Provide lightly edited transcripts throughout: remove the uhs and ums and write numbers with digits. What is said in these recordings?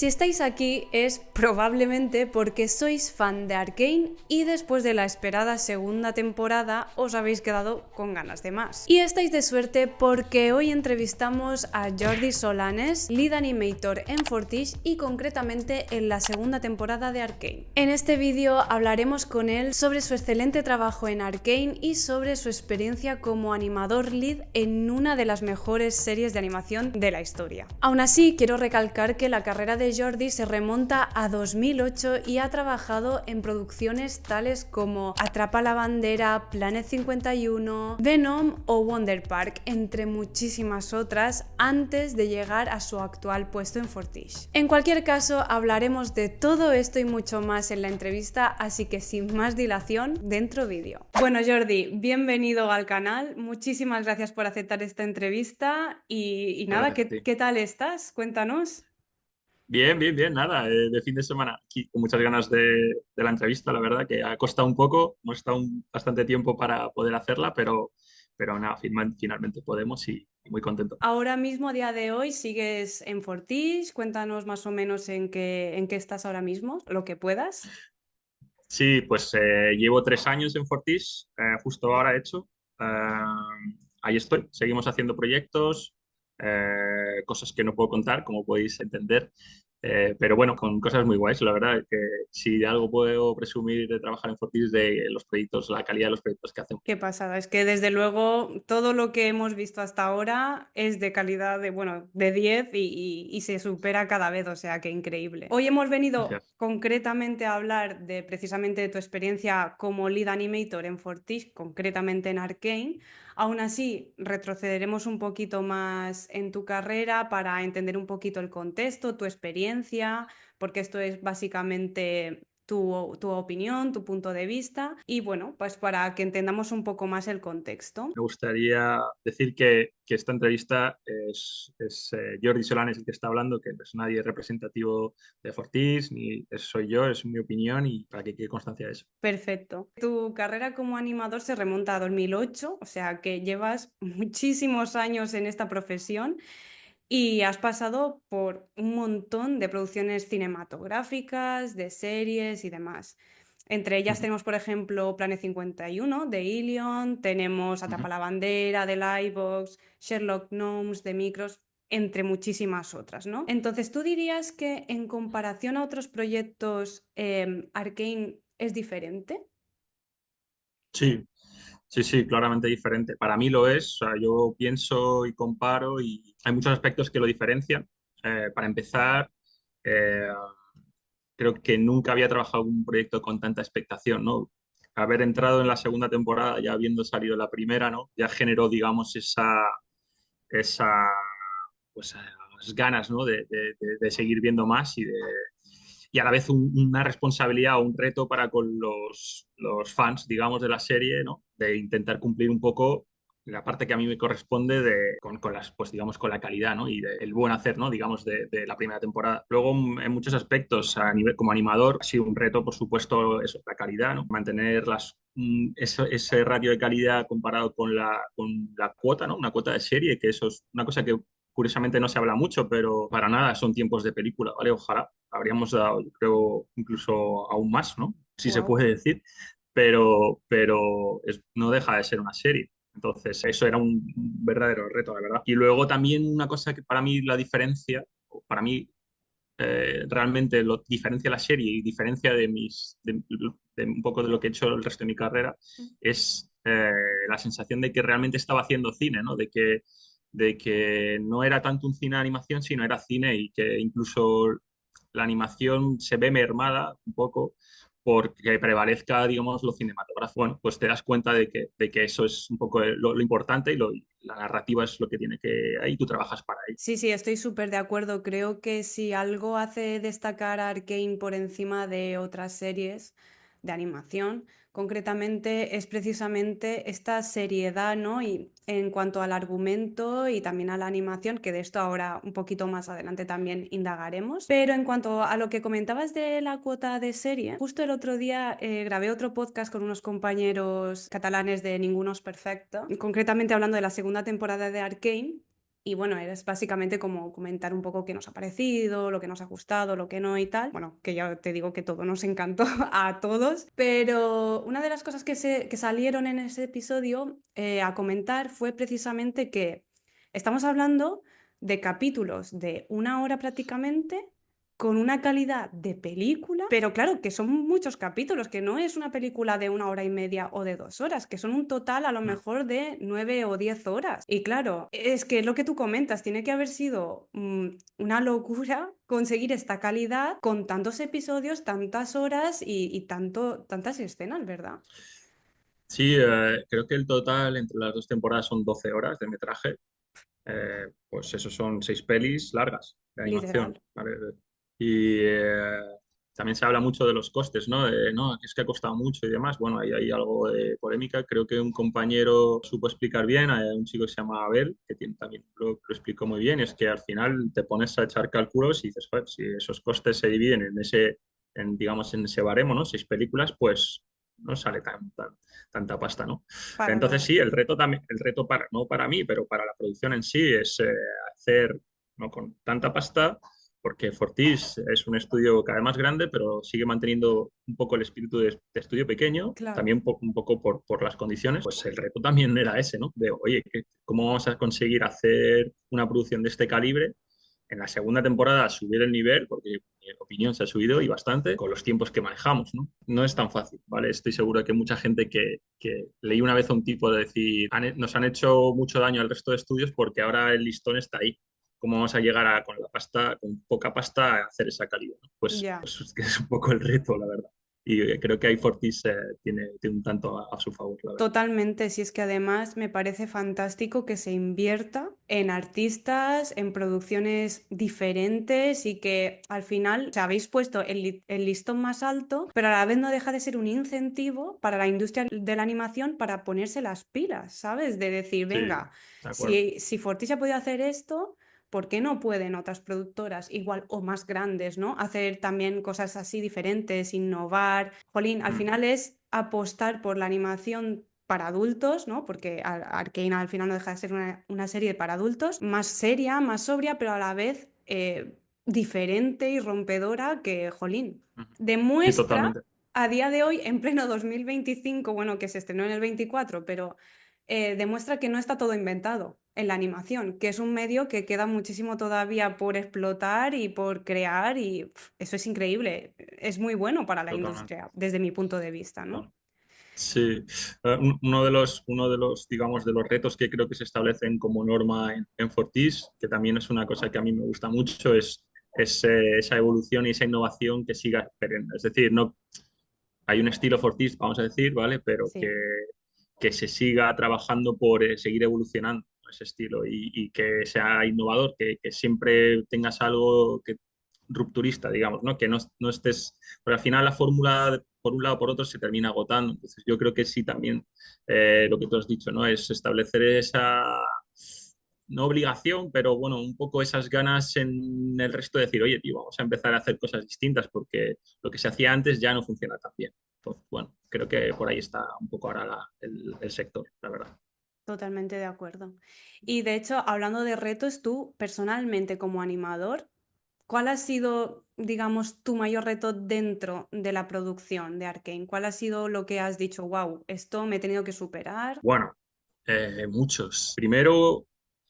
Si estáis aquí es probablemente porque sois fan de Arcane y después de la esperada segunda temporada os habéis quedado con ganas de más. Y estáis de suerte porque hoy entrevistamos a Jordi Solanes, lead animator en Fortiche y concretamente en la segunda temporada de Arcane. En este vídeo hablaremos con él sobre su excelente trabajo en Arcane y sobre su experiencia como animador lead en una de las mejores series de animación de la historia. Aún así, quiero recalcar que la carrera de Jordi se remonta a 2008 y ha trabajado en producciones tales como Atrapa la bandera, Planet 51, Venom o Wonder Park, entre muchísimas otras, antes de llegar a su actual puesto en Fortiche. En cualquier caso, hablaremos de todo esto y mucho más en la entrevista, así que sin más dilación, dentro vídeo. Bueno, Jordi, bienvenido al canal. Muchísimas gracias por aceptar esta entrevista y nada, Gracias a ¿qué ti. tal estás? Cuéntanos. Bien, nada, de fin de semana, aquí con muchas ganas de la entrevista, la verdad, que ha costado un poco, hemos estado bastante tiempo para poder hacerla, pero nada, finalmente podemos y muy contento. Ahora mismo, a día de hoy, sigues en Fortiche. Cuéntanos más o menos en qué estás ahora mismo, lo que puedas. Sí, pues llevo 3 años en Fortis, justo ahora he hecho. Eh, Ahí estoy, seguimos haciendo proyectos, cosas que no puedo contar, como podéis entender. Pero bueno, con cosas muy guays, la verdad, que si de algo puedo presumir de trabajar en Fortis, de los proyectos, la calidad de los proyectos que hacemos. Qué pasada, es que desde luego todo lo que hemos visto hasta ahora es de calidad de, bueno, de 10 y se supera cada vez, o sea que increíble. Hoy hemos venido Gracias. concretamente a hablar de precisamente de tu experiencia como lead animator en Fortiche, concretamente en Arcane. Aún así, retrocederemos un poquito más en tu carrera para entender un poquito el contexto, tu experiencia, porque esto es básicamente tu opinión, tu punto de vista y bueno, pues para que entendamos un poco más el contexto. Me gustaría decir que esta entrevista es Jordi Solanes el que está hablando, que no es nadie representativo de Fortis, ni soy yo, es mi opinión y para que quede constancia de eso. Perfecto. Tu carrera como animador se remonta a 2008, o sea que llevas muchísimos años en esta profesión y has pasado por un montón de producciones cinematográficas, de series y demás. Entre ellas Ujú, tenemos, por ejemplo, Planet 51 de Ilion, tenemos Atrapa ujú. la bandera de Livebox, Sherlock Gnomes de Micros, entre muchísimas otras, ¿no? Entonces, ¿tú dirías que en comparación a otros proyectos, Arcane es diferente? Sí, sí, claramente diferente. Para mí lo es, o sea, yo pienso y comparo y hay muchos aspectos que lo diferencian. Para empezar, eh, creo que nunca había trabajado en un proyecto con tanta expectación, ¿no? Haber entrado en la segunda temporada, ya habiendo salido la primera, ¿no? Ya generó, digamos, esa pues, las ganas, ¿no? De seguir viendo más y a la vez una responsabilidad o un reto para con los fans, digamos, de la serie, ¿no? De intentar cumplir un poco la parte que a mí me corresponde con las, pues digamos, con la calidad, ¿no? Y el buen hacer, ¿no? Digamos, de la primera temporada. Luego, en muchos aspectos, a nivel, como animador, ha sido un reto, por supuesto, eso, la calidad, ¿no? Mantener ese ratio de calidad comparado con la cuota, ¿no? Una cuota de serie, que eso es una cosa que curiosamente no se habla mucho, pero para nada son tiempos de película, ¿vale? Ojalá habríamos dado, yo creo, incluso aún más, ¿no? Si se Wow. puede decir, pero no deja de ser una serie. Entonces, eso era un verdadero reto, la verdad. Y luego también una cosa que para mí la diferencia, o para mí realmente lo diferencia la serie y diferencia de un poco de lo que he hecho el resto de mi carrera, es la sensación de que realmente estaba haciendo cine, ¿no? De que no era tanto un cine de animación, sino era cine y que incluso la animación se ve mermada un poco porque prevalezca, digamos, lo cinematográfico. Bueno, pues te das cuenta de que eso es un poco lo importante y la narrativa es lo que tiene que... Ahí tú trabajas para ello. Sí, sí, estoy súper de acuerdo. Creo que si algo hace destacar a Arcane por encima de otras series de animación, concretamente es precisamente esta seriedad, ¿no? Y en cuanto al argumento y también a la animación, que de esto ahora un poquito más adelante también indagaremos. Pero en cuanto a lo que comentabas de la cuota de serie, justo el otro día grabé otro podcast con unos compañeros catalanes de Ninguno es Perfecto, concretamente hablando de la segunda temporada de Arcane. Y bueno, es básicamente como comentar un poco qué nos ha parecido, lo que nos ha gustado, lo que no y tal. Bueno, que ya te digo que todo nos encantó a todos, pero una de las cosas que salieron en ese episodio a comentar fue precisamente que estamos hablando de capítulos de 1 hora prácticamente, con una calidad de película, pero claro, que son muchos capítulos, que no es una película de 1 hora y media o de 2 horas, que son un total a lo Mm. mejor de 9 o 10 horas. Y claro, es que es lo que tú comentas, tiene que haber sido una locura conseguir esta calidad con tantos episodios, tantas horas y tantas escenas, ¿verdad? Sí, creo que el total entre las dos temporadas son 12 horas de metraje. Pues eso son 6 pelis largas de animación, Literal. ¿vale? Y también se habla mucho de los costes, ¿no? De, no, que es que ha costado mucho y demás. Bueno, ahí hay algo de polémica. Creo que un compañero supo explicar bien, un chico que se llama Abel, que también lo explicó muy bien, es que al final te pones a echar cálculos y dices, "Joder, si esos costes se dividen digamos, en ese baremo, ¿no? 6 películas, pues no sale tanta pasta, ¿no? Para Entonces nada. sí, el reto también, el reto no para mí, pero para la producción en sí es hacer no con tanta pasta, porque Fortis es un estudio cada vez más grande, pero sigue manteniendo un poco el espíritu de estudio pequeño, Claro. también un poco por las condiciones. Pues el reto también era ese, ¿no? De, oye, ¿cómo vamos a conseguir hacer una producción de este calibre? En la segunda temporada subir el nivel, porque mi opinión se ha subido y bastante con los tiempos que manejamos, ¿no? No es tan fácil, ¿vale? Estoy seguro que mucha gente que leí una vez a un tipo de decir, nos han hecho mucho daño al resto de estudios porque ahora el listón está ahí. ¿Cómo vamos a llegar con la pasta, con poca pasta, a hacer esa calidad, ¿no? Ya. Pues es que es un poco el reto, la verdad. Y creo que ahí Fortis tiene un tanto a su favor, la verdad. Totalmente, si es que además me parece fantástico que se invierta en artistas, en producciones diferentes y que al final, o sea, habéis puesto el listón más alto, pero a la vez no deja de ser un incentivo para la industria de la animación para ponerse las pilas, ¿sabes? De decir, Sí, venga, de acuerdo. si Fortis ha podido hacer esto, ¿por qué no pueden otras productoras igual o más grandes, ¿no? Hacer también cosas así diferentes, innovar. Jolín, al Mm, final es apostar por la animación para adultos, ¿no? Porque Arcane al final no deja de ser una serie para adultos, más seria, más sobria, pero a la vez diferente y rompedora que, jolín, mm. Sí, demuestra totalmente. a día de hoy, en pleno 2025, bueno, que se estrenó en el 24, pero demuestra que no está todo inventado en la animación, que es un medio que queda muchísimo todavía por explotar y por crear y eso es increíble, es muy bueno para la Totalmente. industria desde mi punto de vista, ¿no? Totalmente. Sí, uno de los, digamos, de los retos que creo que se establecen como norma en Fortis, que también es una cosa que a mí me gusta mucho, es esa evolución y esa innovación que siga perenne. Es decir, no hay un estilo Fortis, vamos a decir, ¿vale? Pero Sí. que se siga trabajando por seguir evolucionando ese estilo y que sea innovador, que siempre tengas algo rupturista, digamos, ¿no? Que no estés, pero al final la fórmula por un lado o por otro se termina agotando. Entonces yo creo que sí también lo que tú has dicho, ¿no? Es establecer esa, no obligación, pero bueno, un poco esas ganas en el resto de decir, oye, tío, vamos a empezar a hacer cosas distintas porque lo que se hacía antes ya no funciona tan bien. Entonces, bueno, creo que por ahí está un poco ahora el sector, la verdad. Totalmente de acuerdo. Y de hecho, hablando de retos, tú personalmente como animador, ¿cuál ha sido, digamos, tu mayor reto dentro de la producción de Arcane? ¿Cuál ha sido lo que has dicho, wow, esto me he tenido que superar? Bueno, muchos. Primero,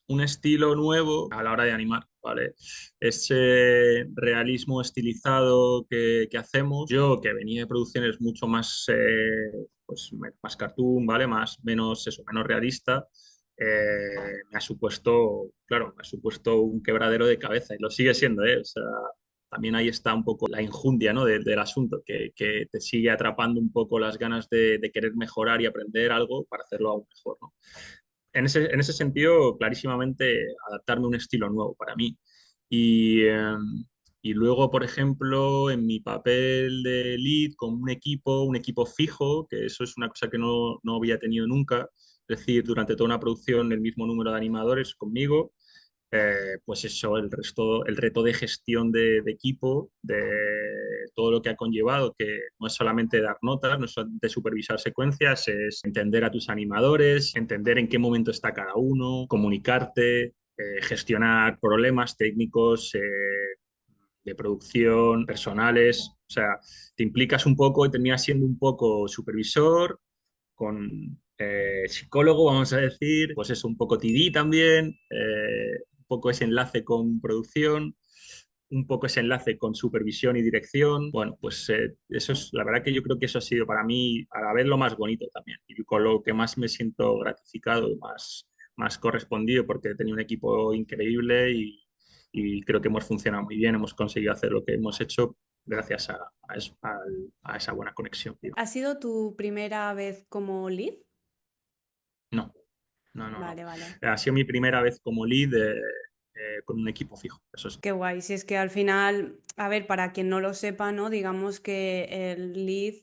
un estilo nuevo a la hora de animar, ¿vale? Ese realismo estilizado que hacemos. Yo, que venía de producciones mucho más, pues, más cartoon, ¿vale? Menos realista, me ha supuesto, claro, me ha supuesto un quebradero de cabeza y lo sigue siendo, ¿eh? O sea, también ahí está un poco la injundia, ¿no? del asunto, que te sigue atrapando un poco las ganas de querer mejorar y aprender algo para hacerlo aún mejor, ¿no? En ese sentido, clarísimamente, adaptarme a un estilo nuevo para mí. Y, eh, y luego, por ejemplo, en mi papel de lead con un equipo fijo, que eso es una cosa que no había tenido nunca, es decir, durante toda una producción el mismo número de animadores conmigo, pues eso, el reto de gestión de equipo, de todo lo que ha conllevado, que no es solamente dar notas, no es solamente supervisar secuencias, es entender a tus animadores, entender en qué momento está cada uno, comunicarte. gestionar problemas técnicos, de producción, personales, o sea, te implicas un poco y terminas siendo un poco supervisor, con psicólogo, vamos a decir, pues eso, un poco TD también, un poco ese enlace con producción, un poco ese enlace con supervisión y dirección. Bueno, pues eso es, la verdad que yo creo que eso ha sido para mí a la vez lo más bonito también y con lo que más me siento gratificado, más correspondido porque he tenido un equipo increíble y creo que hemos funcionado muy bien, hemos conseguido hacer lo que hemos hecho gracias a esa buena conexión, tío. ¿Ha sido tu primera vez como lead? No, no, no, no. Vale, vale. Ha sido mi primera vez como lead con un equipo fijo, eso sí. Qué guay. Si es que al final, a ver, para quien no lo sepa, ¿no? Digamos que el lead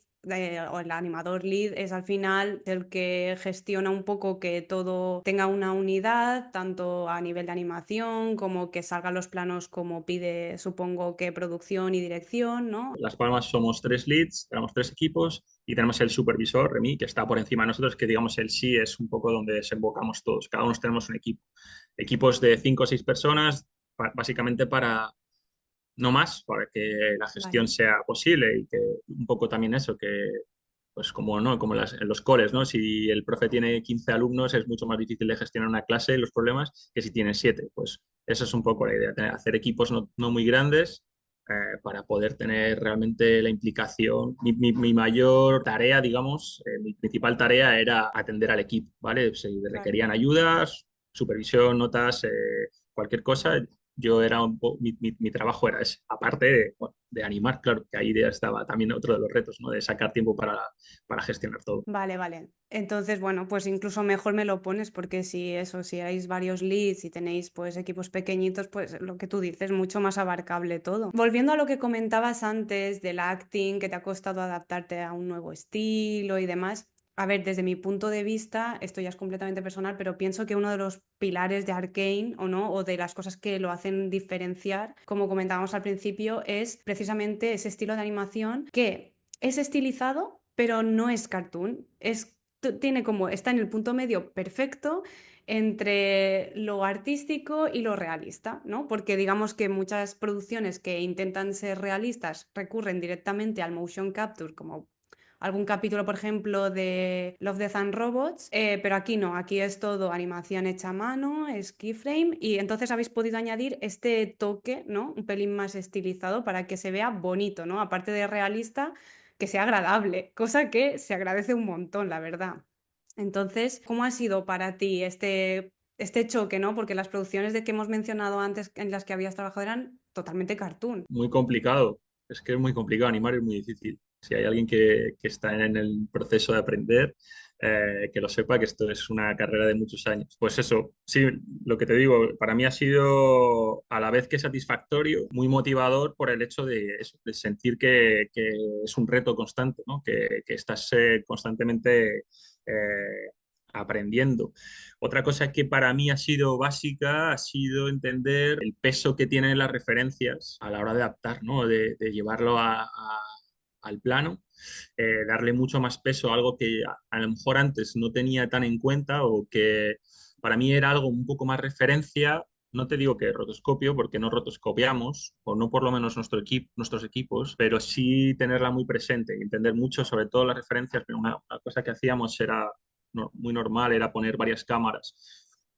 o el animador lead es al final el que gestiona un poco que todo tenga una unidad, tanto a nivel de animación como que salgan los planos como pide, supongo que producción y dirección, ¿no? Las Palmas somos tres leads, tenemos tres equipos y tenemos el supervisor, Remy, que está por encima de nosotros, que digamos el sí es un poco donde desembocamos todos. Cada uno tenemos un equipo. Equipos de 5 o 6 personas, básicamente para, no más, para que la gestión Vale. sea posible y que un poco también eso, que pues como no, como en los coles, ¿no? Si el profe tiene 15 alumnos es mucho más difícil de gestionar una clase y los problemas que si tiene 7. Pues eso es un poco la idea, hacer equipos no muy grandes para poder tener realmente la implicación. Mi mayor tarea, digamos, mi principal tarea era atender al equipo, ¿vale? Si Claro. requerían ayudas, supervisión, notas, cualquier cosa, yo era mi trabajo era ese, aparte de, bueno, de animar, claro, que ahí ya estaba también otro de los retos, ¿no? De sacar tiempo para gestionar todo. Vale, vale. Entonces, bueno, pues incluso mejor me lo pones porque si eso, si hay varios leads y tenéis pues equipos pequeñitos, pues lo que tú dices, mucho más abarcable todo. Volviendo a lo que comentabas antes del acting, que te ha costado adaptarte a un nuevo estilo y demás. A ver, desde mi punto de vista, esto ya es completamente personal, pero pienso que uno de los pilares de Arcane, o no, o de las cosas que lo hacen diferenciar, como comentábamos al principio, es precisamente ese estilo de animación que es estilizado, pero no es cartoon. Tiene como, está en el punto medio perfecto entre lo artístico y lo realista, ¿no? Porque digamos que muchas producciones que intentan ser realistas recurren directamente al motion capture, como algún capítulo, por ejemplo, de Love, Death and Robots, pero aquí no, aquí es todo animación hecha a mano, es keyframe, y entonces habéis podido añadir este toque, ¿no? Un pelín más estilizado para que se vea bonito, ¿no? Aparte de realista, que sea agradable, cosa que se agradece un montón, la verdad. Entonces, ¿cómo ha sido para ti este choque, ¿no? Porque las producciones de que hemos mencionado antes en las que habías trabajado eran totalmente cartoon. Muy complicado, es que es muy complicado, animar es muy difícil. Si hay alguien que está en el proceso de aprender, que lo sepa, que esto es una carrera de muchos años. Pues eso, sí, lo que te digo, para mí ha sido a la vez que satisfactorio, muy motivador por el hecho de, eso, de sentir que es un reto constante, ¿no? Que estás constantemente aprendiendo. Otra cosa que para mí ha sido básica ha sido entender el peso que tienen las referencias a la hora de adaptar, ¿no? De llevarlo al plano, darle mucho más peso a algo que a lo mejor antes no tenía tan en cuenta o que para mí era algo un poco más referencia. No te digo que rotoscopio, porque no rotoscopiamos, o no por lo menos nuestros equipos, pero sí tenerla muy presente y entender mucho, sobre todo las referencias. Pero una cosa que hacíamos era muy normal, era poner varias cámaras.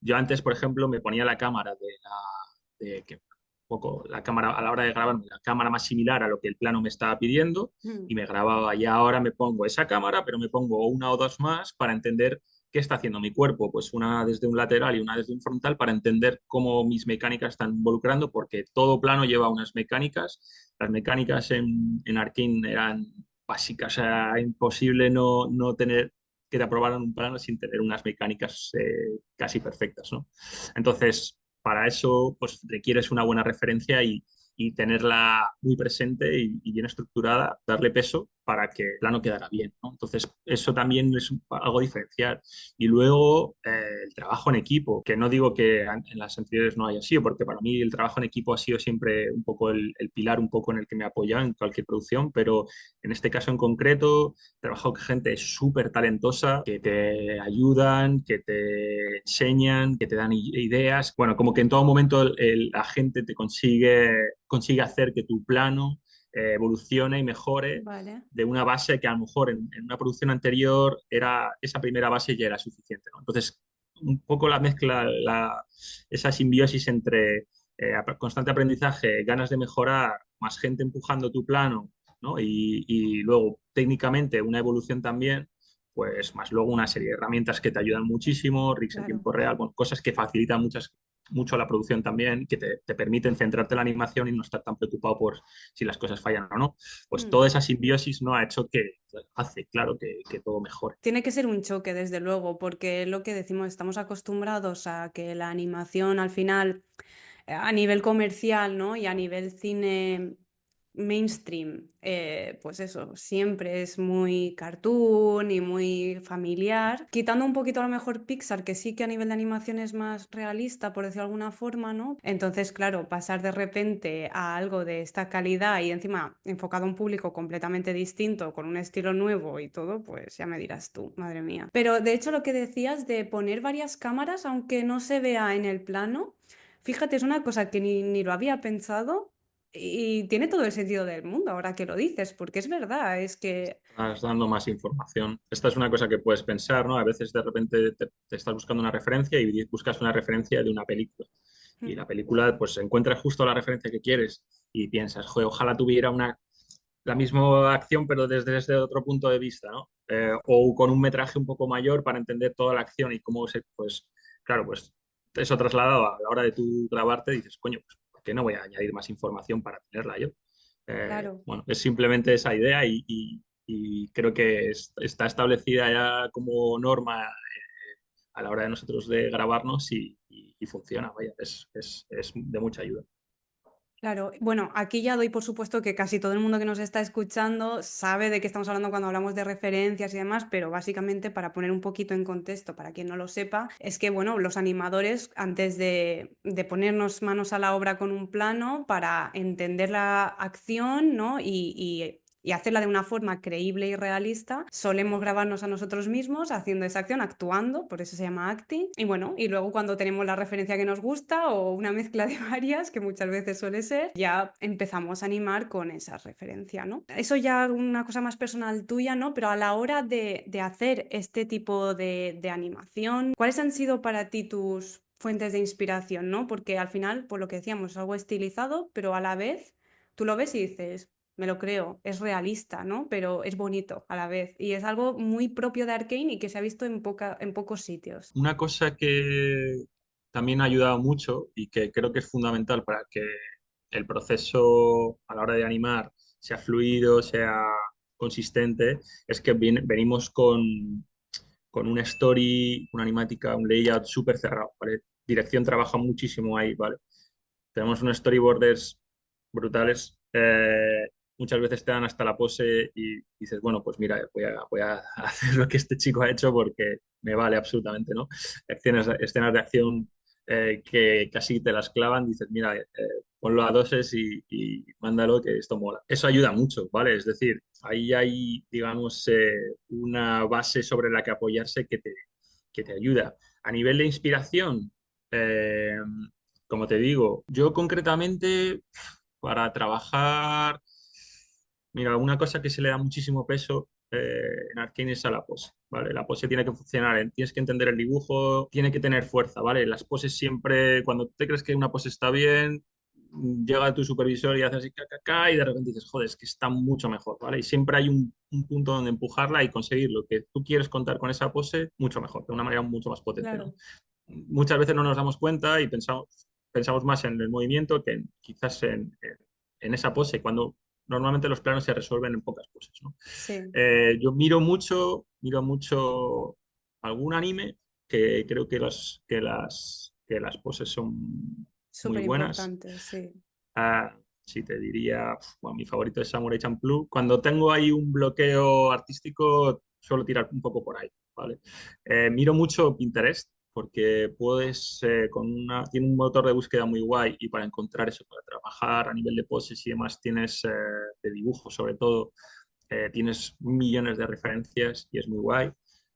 Yo antes, por ejemplo, me ponía la cámara que un poco la cámara a la hora de grabar, la cámara más similar a lo que el plano me estaba pidiendo Mm. y me grababa. Y ahora me pongo esa cámara, pero me pongo una o dos más para entender qué está haciendo mi cuerpo, pues una desde un lateral y una desde un frontal para entender cómo mis mecánicas están involucrando, porque todo plano lleva unas mecánicas. Las mecánicas en Arkane eran básicas, o sea, imposible no tener que te aprobaran un plano sin tener unas mecánicas casi perfectas, ¿no? Entonces, para eso, pues requieres una buena referencia y y tenerla muy presente y bien estructurada, darle peso para que el plano quedara bien, ¿no? Entonces, eso también es algo diferencial. Y luego el trabajo en equipo, que no digo que en las anteriores no haya sido, porque para mí el trabajo en equipo ha sido siempre un poco el pilar un poco en el que me he apoyado en cualquier producción, pero en este caso en concreto, trabajo con gente súper talentosa que te ayudan, que te enseñan, que te dan ideas. Bueno, como que en todo momento la gente te consigue hacer que tu plano evolucione y mejore Vale. de una base que a lo mejor en una producción anterior esa primera base ya era suficiente, ¿no? Entonces, un poco la mezcla, esa simbiosis entre constante aprendizaje, ganas de mejorar, más gente empujando tu plano, ¿no? Y luego técnicamente una evolución también, pues más luego una serie de herramientas que te ayudan muchísimo, rigs en Claro. tiempo real, bueno, cosas que facilitan mucho la producción también, que te permiten centrarte en la animación y no estar tan preocupado por si las cosas fallan o no. Pues Mm. toda esa simbiosis no ha hecho hace, claro, que todo mejore. Tiene que ser un choque, desde luego, porque lo que decimos, estamos acostumbrados a que la animación al final, a nivel comercial, ¿no? Y a nivel cine mainstream, pues eso, siempre es muy cartoon y muy familiar. Quitando un poquito a lo mejor Pixar, que sí que a nivel de animación es más realista, por decirlo de alguna forma, ¿no? Entonces, claro, pasar de repente a algo de esta calidad y encima enfocado a un público completamente distinto, con un estilo nuevo y todo, pues ya me dirás tú, madre mía. Pero de hecho lo que decías de poner varias cámaras, aunque no se vea en el plano, fíjate, es una cosa que ni lo había pensado y tiene todo el sentido del mundo ahora que lo dices, porque es verdad, es que... Estás dando más información. Esta es una cosa que puedes pensar, ¿no? A veces de repente te estás buscando una referencia y buscas una referencia de una película. Y Mm. la película, pues encuentras justo la referencia que quieres y piensas, joder, ojalá tuviera la misma acción, pero desde otro punto de vista, ¿no? O con un metraje un poco mayor para entender toda la acción y cómo pues, claro, pues eso trasladado a la hora de tú grabarte, dices, coño, pues, ¿por qué no voy a añadir más información para tenerla yo? Claro. Bueno, es simplemente esa idea y creo que está establecida ya como norma a la hora de nosotros de grabarnos y funciona, vaya, es de mucha ayuda. Claro, bueno, aquí ya doy por supuesto que casi todo el mundo que nos está escuchando sabe de qué estamos hablando cuando hablamos de referencias y demás, pero básicamente para poner un poquito en contexto, para quien no lo sepa, es que, bueno, los animadores, antes de ponernos manos a la obra con un plano, para entender la acción, ¿no? Y hacerla de una forma creíble y realista, solemos grabarnos a nosotros mismos haciendo esa acción, actuando, por eso se llama acting. Y bueno, y luego cuando tenemos la referencia que nos gusta o una mezcla de varias, que muchas veces suele ser, ya empezamos a animar con esa referencia, ¿no? Eso ya una cosa más personal tuya, ¿no? Pero a la hora de hacer este tipo de animación, ¿cuáles han sido para ti tus fuentes de inspiración, ¿no? Porque al final, por lo que decíamos, es algo estilizado, pero a la vez tú lo ves y dices, me lo creo, es realista, ¿no? Pero es bonito a la vez. Y es algo muy propio de Arcane y que se ha visto en pocos sitios. Una cosa que también ha ayudado mucho y que creo que es fundamental para que el proceso a la hora de animar sea fluido, sea consistente, es que venimos con una story, una animática, un layout súper cerrado, ¿vale? Dirección trabaja muchísimo ahí, ¿vale? Tenemos unos storyboarders brutales. Muchas veces te dan hasta la pose y dices, bueno, pues mira, voy a hacer lo que este chico ha hecho porque me vale absolutamente, ¿no? Escenas de acción que casi te las clavan, dices, mira, ponlo a doses y mándalo que esto mola. Eso ayuda mucho, ¿vale? Es decir, ahí hay, digamos, una base sobre la que apoyarse que te ayuda. A nivel de inspiración, eh, como te digo, yo concretamente para trabajar, mira, una cosa que se le da muchísimo peso en Arkane es a la pose, ¿vale? La pose tiene que funcionar, tienes que entender el dibujo, tiene que tener fuerza, ¿vale? Las poses siempre, cuando te crees que una pose está bien, llega tu supervisor y hace así, ca, y de repente dices, joder, es que está mucho mejor, ¿vale? Y siempre hay un punto donde empujarla y conseguir lo que tú quieres contar con esa pose mucho mejor, de una manera mucho más potente, ¿no? Claro. Muchas veces no nos damos cuenta y pensamos más en el movimiento que quizás en esa pose, cuando normalmente los planos se resuelven en pocas poses, ¿no? Sí, Yo miro mucho algún anime que creo que las poses son muy súper buenas. importante, sí. Ah, sí te diría, bueno, mi favorito es Samurai Champloo. Cuando tengo ahí un bloqueo artístico, suelo tirar un poco por ahí, ¿vale? Miro mucho Pinterest porque puedes, tiene un motor de búsqueda muy guay y para encontrar eso, para trabajar a nivel de poses y demás, tienes de dibujo sobre todo, tienes millones de referencias y es muy guay.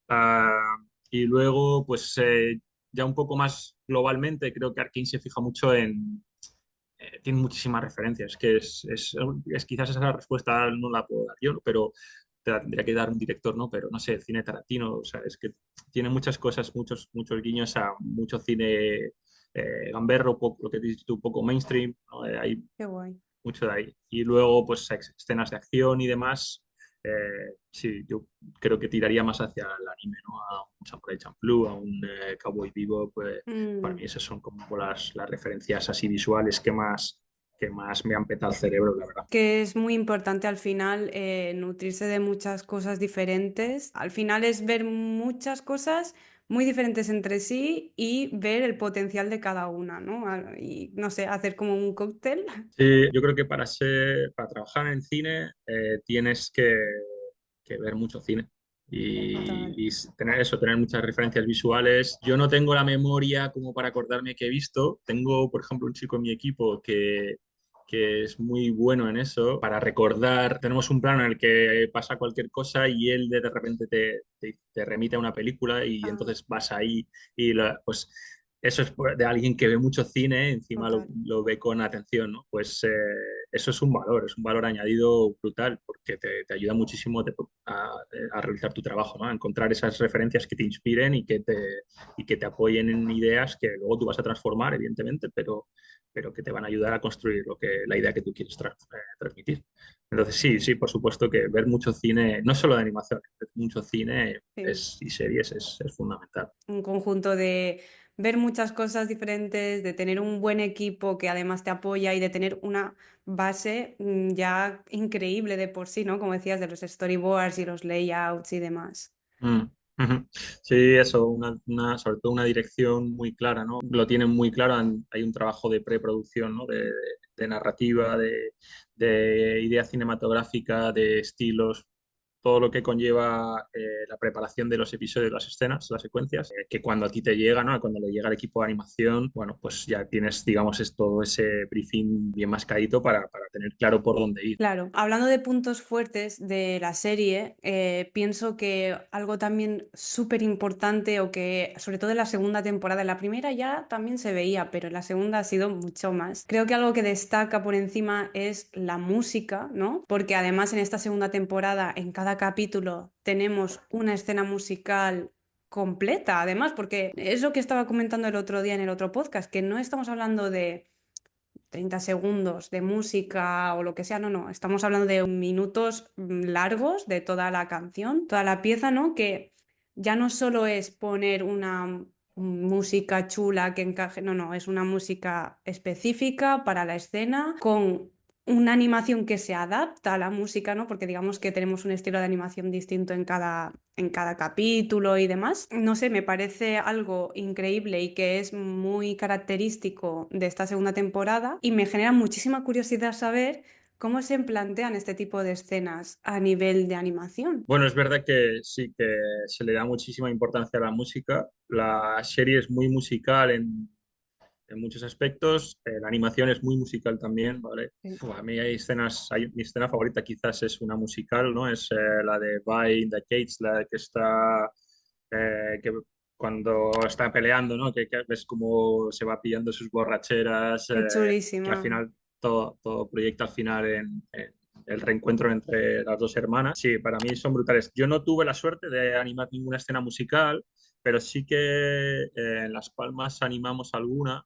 Ah, y luego, pues ya un poco más globalmente, creo que Arkane se fija mucho en tiene muchísimas referencias, que es quizás esa respuesta no la puedo dar yo, ¿no? Pero te la tendría que dar un director, ¿no? Pero no sé, el cine Tarantino, o sea, es que tiene muchas cosas, muchos guiños a mucho cine gamberro, lo que dices tú, un poco mainstream, ¿no? Hay Qué guay. mucho de ahí. Y luego, pues, escenas de acción y demás. Sí, yo creo que tiraría más hacia el anime, ¿no? A un Samurai Champloo, a un Cowboy Bebop, pues, para mí Mm. esas son como las referencias así visuales que más me han petado el cerebro, la verdad. Que es muy importante al final nutrirse de muchas cosas diferentes. Al final es ver muchas cosas muy diferentes entre sí y ver el potencial de cada una, ¿no? Y no sé, hacer como un cóctel. Sí, yo creo que para trabajar en cine tienes que ver mucho cine Total. y tener eso, tener muchas referencias visuales. Yo no tengo la memoria como para acordarme que he visto. Tengo, por ejemplo, un chico en mi equipo que es muy bueno en eso, para recordar. Tenemos un plano en el que pasa cualquier cosa y él de repente te remite a una película y Ah, entonces vas ahí y pues eso es de alguien que ve mucho cine, encima lo, total. lo ve con atención, ¿no? Pues eso es un valor añadido brutal, porque te ayuda muchísimo a realizar tu trabajo, ¿no? A encontrar esas referencias que te inspiren y que te apoyen en ideas que luego tú vas a transformar, evidentemente, pero que te van a ayudar a construir la idea que tú quieres transmitir. Entonces, sí, sí, por supuesto que ver mucho cine, no solo de animación, ver mucho cine Sí. y series es fundamental. Un conjunto de ver muchas cosas diferentes, de tener un buen equipo que además te apoya y de tener una base ya increíble de por sí, ¿no? Como decías, de los storyboards y los layouts y demás. Mm, ujú. Sí, eso, sobre todo una dirección muy clara, ¿no? Lo tienen muy claro, hay un trabajo de preproducción, ¿no? De narrativa, de idea cinematográfica, de estilos, todo lo que conlleva la preparación de los episodios, las escenas, las secuencias, que cuando a ti te llega, ¿no? Cuando le llega al equipo de animación, bueno, pues ya tienes, digamos, todo ese briefing bien mascadito para tener claro por dónde ir. Claro, hablando de puntos fuertes de la serie, pienso que algo también súper importante o que sobre todo en la segunda temporada, en la primera ya también se veía, pero en la segunda ha sido mucho más. Creo que algo que destaca por encima es la música, ¿no? Porque además en esta segunda temporada, en cada capítulo, tenemos una escena musical completa, además, porque es lo que estaba comentando el otro día en el otro podcast, que no estamos hablando de 30 segundos de música o lo que sea, no, no, estamos hablando de minutos largos de toda la canción, toda la pieza, ¿no? Que ya no solo es poner una música chula que encaje, no, no, es una música específica para la escena con una animación que se adapta a la música, ¿no? Porque digamos que tenemos un estilo de animación distinto en cada capítulo y demás. No sé, me parece algo increíble y que es muy característico de esta segunda temporada y me genera muchísima curiosidad saber cómo se plantean este tipo de escenas a nivel de animación. Bueno, es verdad que sí, que se le da muchísima importancia a la música. La serie es muy musical en muchos aspectos. La animación es muy musical también, ¿vale? Sí. A mí mi escena favorita quizás es una musical, ¿no? Es la de Vi in the Cage, la que está, que cuando está peleando, ¿no? Que ves cómo se va pillando sus borracheras, Es que al chulísima. final todo proyecta al final en el reencuentro entre las dos hermanas. Sí, para mí son brutales. Yo no tuve la suerte de animar ninguna escena musical, pero sí que en Las Palmas animamos alguna.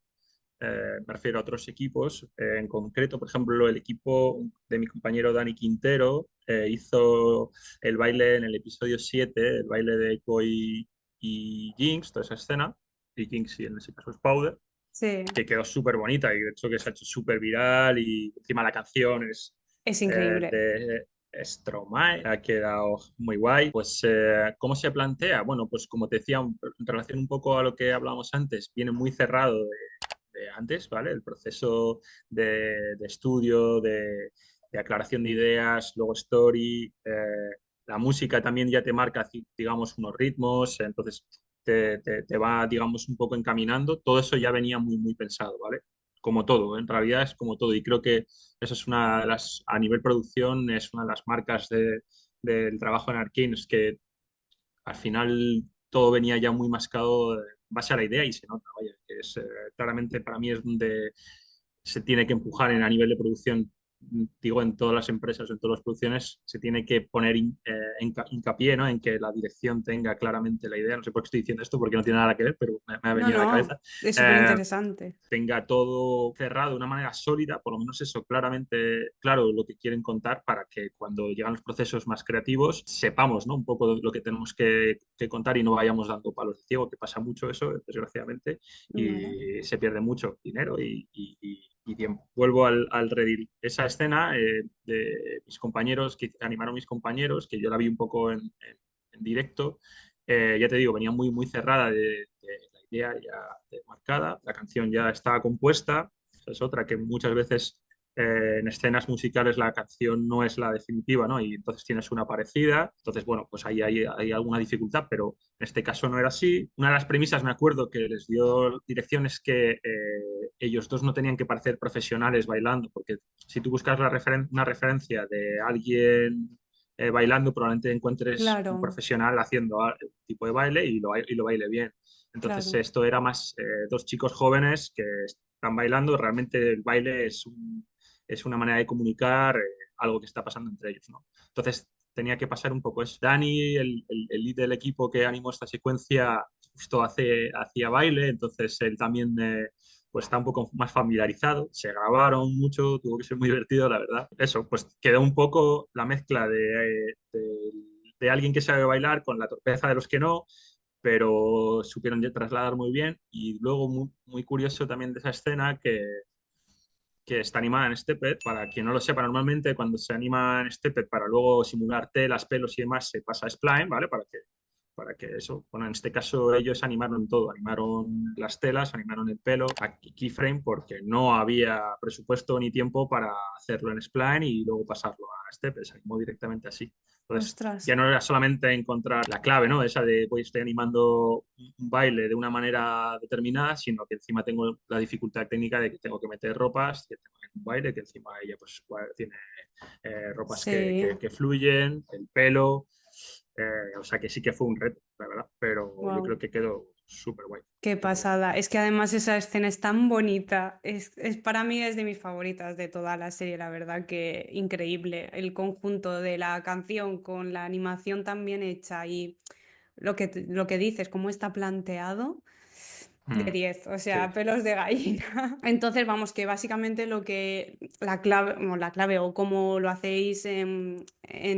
Me refiero a otros equipos, en concreto, por ejemplo, el equipo de mi compañero Dani Quintero hizo el baile en el episodio 7, el baile de Koi y Jinx, toda esa escena, y Jinx y en ese caso es Powder, Sí, que quedó súper bonita y de hecho que se ha hecho súper viral y encima la canción es es increíble. de Stromae, ha quedado muy guay. Pues, ¿cómo se plantea? Bueno, pues como te decía, en relación un poco a lo que hablábamos antes, viene muy cerrado de antes, ¿vale? El proceso de estudio, de aclaración de ideas, luego story, la música también ya te marca, digamos, unos ritmos, entonces te va, digamos, un poco encaminando. Todo eso ya venía muy, muy pensado, ¿vale? Como todo, en realidad es como todo. Y creo que eso es una de las, a nivel producción, es una de las marcas del trabajo en Arkane, es que al final todo venía ya muy mascado en base a la idea y se nota, vaya, que es, claramente para mí es donde se tiene que empujar a nivel de producción, digo, en todas las empresas, en todas las producciones, se tiene que poner hincapié, ¿no? En que la dirección tenga claramente la idea. No sé por qué estoy diciendo esto, porque no tiene nada que ver, pero me ha No, venido a la no, cabeza. es súper Eh, interesante. tenga todo cerrado de una manera sólida, por lo menos eso, claramente, claro, lo que quieren contar para que cuando llegan los procesos más creativos sepamos, ¿no? Un poco lo que tenemos que contar y no vayamos dando palos de ciego, que pasa mucho eso, desgraciadamente, Vale. y se pierde mucho dinero y tiempo. Vuelvo al redil. Esa escena de mis compañeros, que animaron mis compañeros, que yo la vi un poco en directo, ya te digo, venía muy, muy cerrada de la idea ya marcada, la canción ya estaba compuesta, esa es otra que muchas veces en escenas musicales la canción no es la definitiva, ¿no? Y entonces tienes una parecida, entonces, bueno, pues ahí hay alguna dificultad, pero en este caso no era así. Una de las premisas, me acuerdo, que les dio dirección es que ellos dos no tenían que parecer profesionales bailando, porque si tú buscas una referencia de alguien bailando, probablemente encuentres un Claro, profesional haciendo tipo de baile y lo baile bien. Entonces, claro. esto era más dos chicos jóvenes que están bailando. Realmente el baile es una manera de comunicar algo que está pasando entre ellos, ¿no? Entonces, tenía que pasar un poco eso. Dani, el lead del equipo que animó esta secuencia, justo hacía baile, entonces él también pues está un poco más familiarizado. Se grabaron mucho, tuvo que ser muy divertido, la verdad. Eso, pues quedó un poco la mezcla de alguien que sabe bailar con la torpeza de los que no, pero supieron ya trasladar muy bien. Y luego, muy, muy curioso también de esa escena que está animada en Steped. Para quien no lo sepa, normalmente cuando se anima en Steped para luego simular telas, pelos y demás, se pasa a Spline, ¿vale? Para que eso, bueno, en este caso ellos animaron todo, animaron las telas, animaron el pelo, aquí keyframe, porque no había presupuesto ni tiempo para hacerlo en Spline y luego pasarlo a Steped, se animó directamente así. Entonces, Ostras. ya no era solamente encontrar la clave, ¿no? Esa de, pues estoy animando un baile de una manera determinada, sino que encima tengo la dificultad técnica de que tengo que meter ropas, que tengo un baile, que encima ella pues tiene ropas Sí, que fluyen, el pelo, o sea que sí que fue un reto, la verdad, pero yo creo wow. que quedó súper guay. Qué Súper guay. pasada. Es que además esa escena es tan bonita. Para mí es de mis favoritas de toda la serie, la verdad que increíble. El conjunto de la canción con la animación tan bien hecha y lo que dices, cómo está planteado. De Mm, 10, o sí. sea, pelos de gallina. Entonces, vamos, que básicamente lo que la clave o como lo hacéis en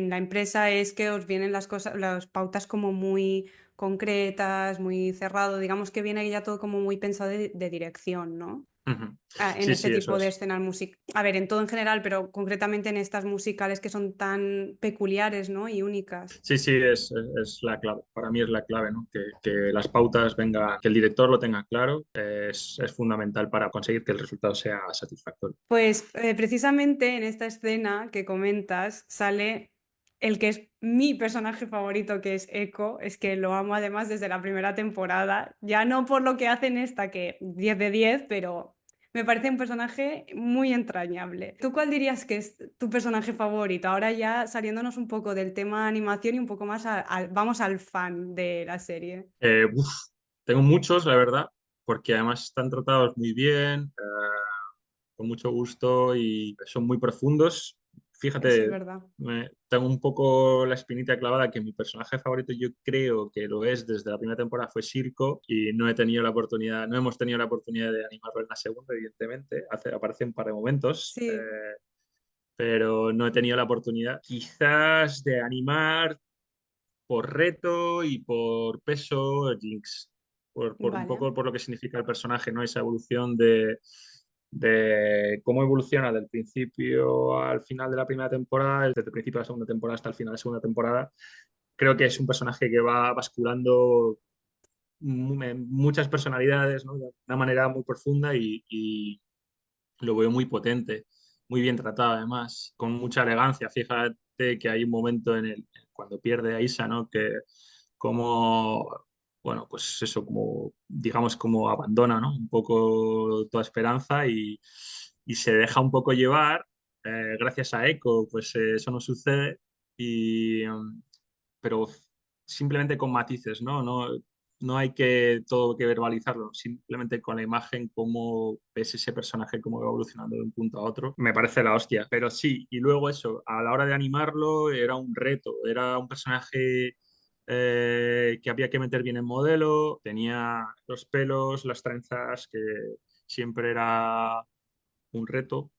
la empresa es que os vienen las cosas, las pautas como muy concretas, muy cerrado, digamos que viene ya todo como muy pensado de dirección, ¿no? Ujú. En Sí, este sí, eso tipo de es. escenas musicales. A ver, en todo en general, pero concretamente en estas musicales que son tan peculiares, ¿no? Y únicas. Sí, sí, es la clave. Para mí es la clave, ¿no? Que las pautas vengan, que el director lo tenga claro, es fundamental para conseguir que el resultado sea satisfactorio. Pues precisamente en esta escena que comentas sale el que es mi personaje favorito, que es Echo. Es que lo amo además desde la primera temporada, ya no por lo que hace en esta, que 10 de 10, pero me parece un personaje muy entrañable. ¿Tú cuál dirías que es tu personaje favorito? Ahora ya saliéndonos un poco del tema animación y un poco más vamos al fan de la serie. Uf, tengo muchos, la verdad, porque además están tratados muy bien, con mucho gusto y son muy profundos. Eso es Fíjate, verdad. tengo un poco la espinita clavada que mi personaje favorito yo creo que lo es desde la primera temporada fue Sirco y no he tenido la oportunidad, no hemos tenido la oportunidad de animarlo en la segunda, evidentemente. Aparece un par de momentos, Sí, pero no he tenido la oportunidad quizás de animar por reto y por peso Jinx, por un vale. poco por lo que significa el personaje, ¿no? Esa evolución de cómo evoluciona del principio al final de la primera temporada, desde el principio de la segunda temporada hasta el final de la segunda temporada. Creo que es un personaje que va basculando muchas personalidades, ¿no? De una manera muy profunda y lo veo muy potente, muy bien tratado además, con mucha elegancia. Fíjate que hay un momento cuando pierde a Isa, ¿no? Que como, bueno, pues eso, como, digamos, como abandona, ¿no? Un poco toda esperanza y se deja un poco llevar. Gracias a Echo, pues eso no sucede, pero simplemente con matices, ¿no? No hay que todo que verbalizarlo, simplemente con la imagen, cómo ves ese personaje, cómo va evolucionando de un punto a otro, me parece la hostia. Pero sí, y luego eso, a la hora de animarlo era un reto, era un personaje que había que meter bien en modelo, tenía los pelos, las trenzas, que siempre era un reto,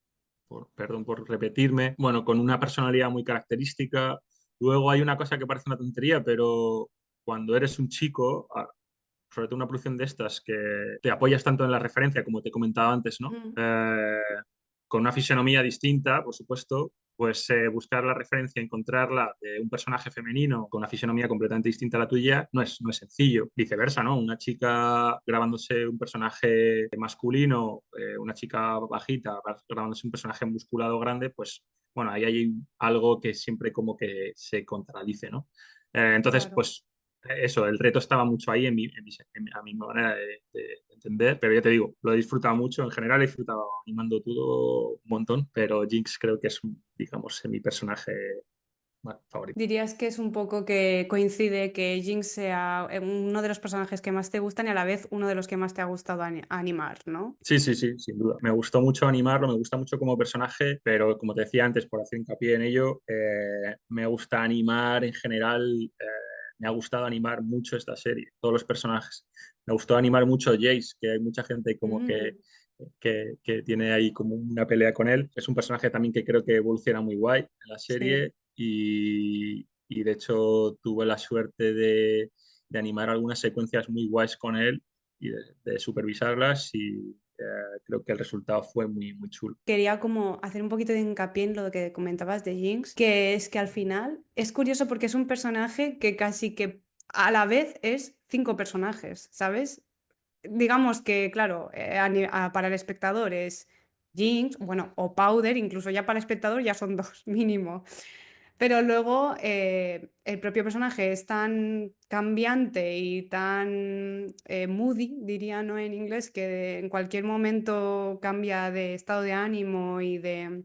perdón por repetirme, bueno, con una personalidad muy característica. Luego hay una cosa que parece una tontería, pero cuando eres un chico, sobre todo una producción de estas, que te apoyas tanto en la referencia, como te comentaba antes, ¿no? Mm. Con una fisonomía distinta, por supuesto, pues buscar la referencia, encontrarla de un personaje femenino con una fisonomía completamente distinta a la tuya, no es sencillo. Viceversa, ¿no? Una chica grabándose un personaje masculino, una chica bajita grabándose un personaje musculado grande, pues bueno, ahí hay algo que siempre como que se contradice, ¿no? Entonces, Claro. pues eso, el reto estaba mucho ahí a mi manera de entender, pero ya te digo, lo he disfrutado mucho, en general he disfrutado animando todo un montón, pero Jinx creo que es, digamos, mi personaje favorito. Dirías que es un poco que coincide que Jinx sea uno de los personajes que más te gustan y a la vez uno de los que más te ha gustado animar, ¿no? Sí, sí, sí, sin duda. Me gustó mucho animarlo, me gusta mucho como personaje, pero como te decía antes, por hacer hincapié en ello, me gusta animar en general, me ha gustado animar mucho esta serie, todos los personajes. Me gustó animar mucho Jace, que hay mucha gente como que tiene ahí como una pelea con él. Es un personaje también que creo que evoluciona muy guay en la Sí. serie y de hecho tuve la suerte de animar algunas secuencias muy guays con él y de supervisarlas y creo que el resultado fue muy, muy chulo. Quería como hacer un poquito de hincapié en lo que comentabas de Jinx, que es que al final es curioso porque es un personaje que casi que a la vez es cinco personajes, ¿sabes? Digamos que, claro, para el espectador es Jinx, bueno, o Powder, incluso ya para el espectador ya son dos mínimo. Pero luego el propio personaje es tan cambiante y tan moody, diría, ¿no? En inglés, que en cualquier momento cambia de estado de ánimo y de...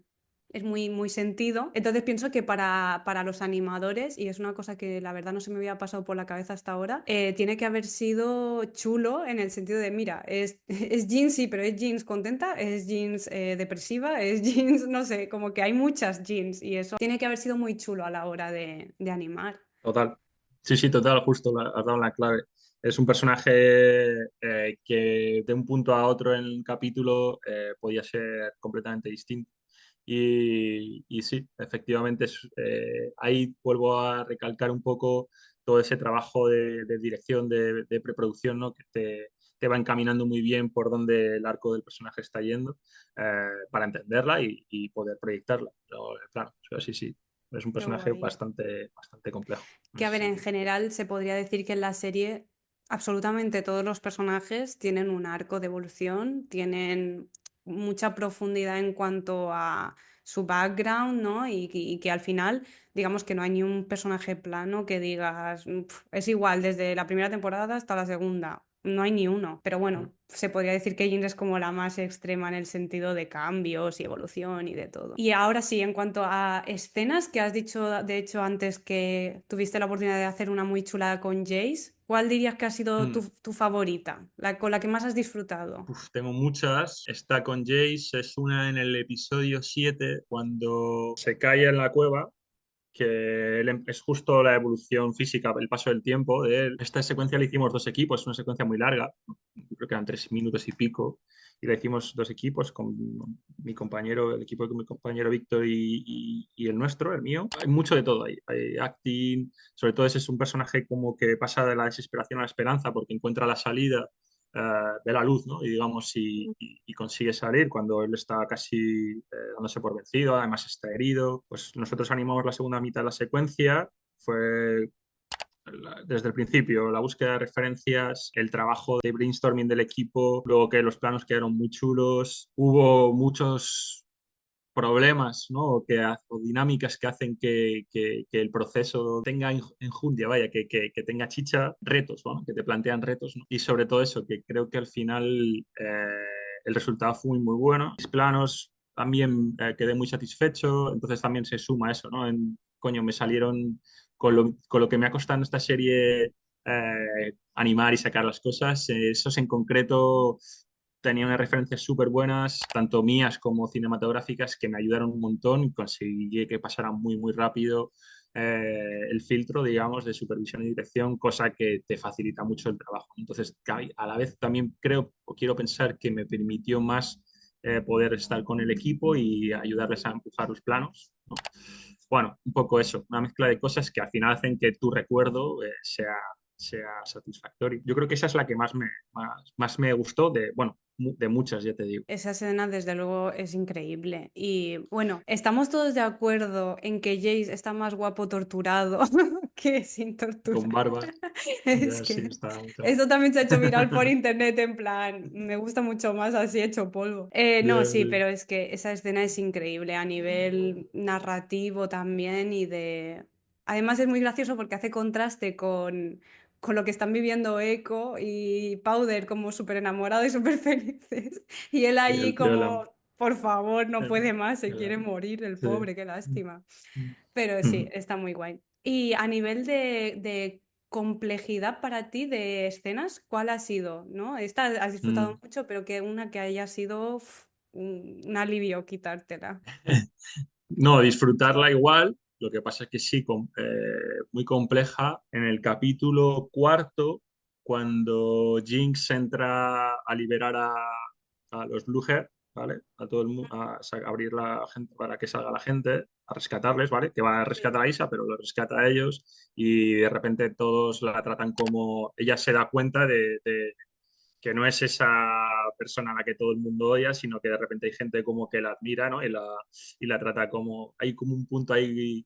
Es muy, muy sentido. Entonces pienso que para los animadores, y es una cosa que la verdad no se me había pasado por la cabeza hasta ahora, tiene que haber sido chulo en el sentido de, mira, es Jeans, sí, pero es Jeans contenta, es Jeans depresiva, es Jeans, no sé, como que hay muchas Jeans y eso tiene que haber sido muy chulo a la hora de animar. Total. Sí, sí, total, justo, has dado la clave. Es un personaje que de un punto a otro en el capítulo podía ser completamente distinto. Y sí, efectivamente, ahí vuelvo a recalcar un poco todo ese trabajo de dirección, de preproducción, ¿no? Que te va encaminando muy bien por donde el arco del personaje está yendo para entenderla y poder proyectarla. Pero, claro, sí, sí, es un Qué personaje guay. bastante, bastante complejo en Que a ese ver, en sentido. general se podría decir que en la serie absolutamente todos los personajes tienen un arco de evolución, tienen mucha profundidad en cuanto a su background, ¿no? Y que al final, digamos que no hay ni un personaje plano que digas, Es igual desde la primera temporada hasta la segunda". No hay ni uno. Pero Mm. bueno, se podría decir que Jin es como la más extrema en el sentido de cambios y evolución y de todo. Y ahora sí, en cuanto a escenas que has dicho, de hecho, antes que tuviste la oportunidad de hacer una muy chula con Jace, ¿cuál dirías que ha sido Mm. tu favorita? La con la que más has disfrutado. Uf, tengo muchas. Está con Jace, es una en el episodio 7 cuando se cae en la cueva, que es justo la evolución física, el paso del tiempo de él. Esta secuencia la hicimos dos equipos, es una secuencia muy larga, creo que eran 3 minutos y pico, y la hicimos dos equipos con mi compañero, el equipo de mi compañero Víctor y el nuestro, el mío. Hay mucho de todo ahí, hay acting, sobre todo ese es un personaje como que pasa de la desesperación a la esperanza porque encuentra la salida. Ve la luz, ¿no? Y digamos, y consigue salir cuando él está casi dándose por vencido, además está herido. Pues nosotros animamos la segunda mitad de la secuencia, fue desde el principio, la búsqueda de referencias, el trabajo de brainstorming del equipo, luego que los planos quedaron muy chulos, hubo muchos problemas, ¿no? O dinámicas que hacen que el proceso tenga enjundia, vaya, que tenga chicha, retos, ¿no? Que te plantean retos, ¿no? Y sobre todo eso, que creo que al final el resultado fue muy, muy bueno. Mis planos también quedé muy satisfecho, entonces también se suma eso, ¿no? Coño, me salieron con lo que me ha costado en esta serie animar y sacar las cosas, esos en concreto tenía unas referencias súper buenas, tanto mías como cinematográficas, que me ayudaron un montón y conseguí que pasara muy, muy rápido el filtro, digamos, de supervisión y dirección, cosa que te facilita mucho el trabajo. Entonces, a la vez también creo o quiero pensar que me permitió más poder estar con el equipo y ayudarles a empujar los planos, ¿no? Bueno, un poco eso, una mezcla de cosas que al final hacen que tu recuerdo sea satisfactorio. Yo creo que esa es la que más me gustó de, bueno, de muchas, ya te digo. Esa escena, desde luego, es increíble. Y bueno, estamos todos de acuerdo en que Jace está más guapo torturado que sin tortura. Con barba, Es ya sí, que está mucho más. esto también se ha hecho viral por internet, en plan, me gusta mucho más así hecho polvo. No, Ya, sí, sí. pero es que esa escena es increíble a nivel narrativo también y de... Además es muy gracioso porque hace contraste con lo que están viviendo Echo y Powder como súper enamorados y súper felices. Y él Sí, allí el tío de como, por favor, no el- puede más, se quiere el- morir, el sí. pobre, qué lástima. Pero sí, Mm. está muy guay. Y a nivel de complejidad para ti de escenas, ¿cuál ha sido? ¿No? Esta has disfrutado Mm. mucho, pero que una que haya sido un alivio quitártela. No, disfrutarla igual, lo que pasa es que sí, muy compleja. En el capítulo cuarto, cuando Jinx entra a liberar a los Blue, ¿vale? A todo el mundo, abrir la gente para que salga la gente, a rescatarles, ¿vale? Que va a Sí. rescatar a Isa, pero lo rescata a ellos y de repente todos la tratan como... Ella se da cuenta de que no es esa persona a la que todo el mundo odia, sino que de repente hay gente como que la admira, ¿no? Y la trata como... Hay como un punto ahí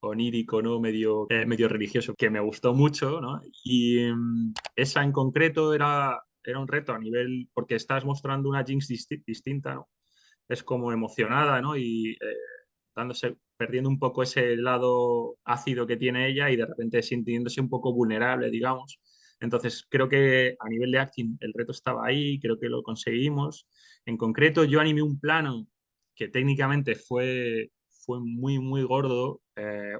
onírico, ¿no? Medio religioso, que me gustó mucho, ¿no? Y esa en concreto era un reto a nivel... porque estás mostrando una Jinx distinta, ¿no? Es como emocionada, ¿no? Y perdiendo un poco ese lado ácido que tiene ella y de repente sintiéndose un poco vulnerable, digamos. Entonces, creo que a nivel de acting el reto estaba ahí, creo que lo conseguimos. En concreto, yo animé un plano que técnicamente fue muy, muy gordo,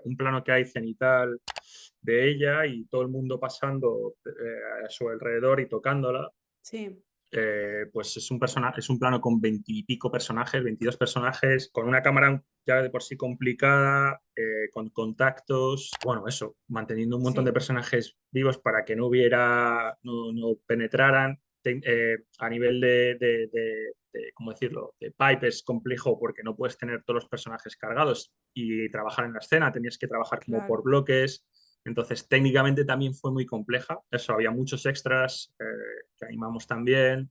un plano que hay cenital de ella y todo el mundo pasando a su alrededor y tocándola. Sí, Pues es un plano con 20 y pico personajes, 22 personajes, con una cámara ya de por sí complicada, con contactos, bueno, eso, manteniendo un montón de sí, personajes vivos para que no penetraran. A nivel ¿cómo decirlo? De pipe es complejo porque no puedes tener todos los personajes cargados y trabajar en la escena, tenías que trabajar como por claro. bloques. Entonces, técnicamente también fue muy compleja. Eso, había muchos extras que animamos también,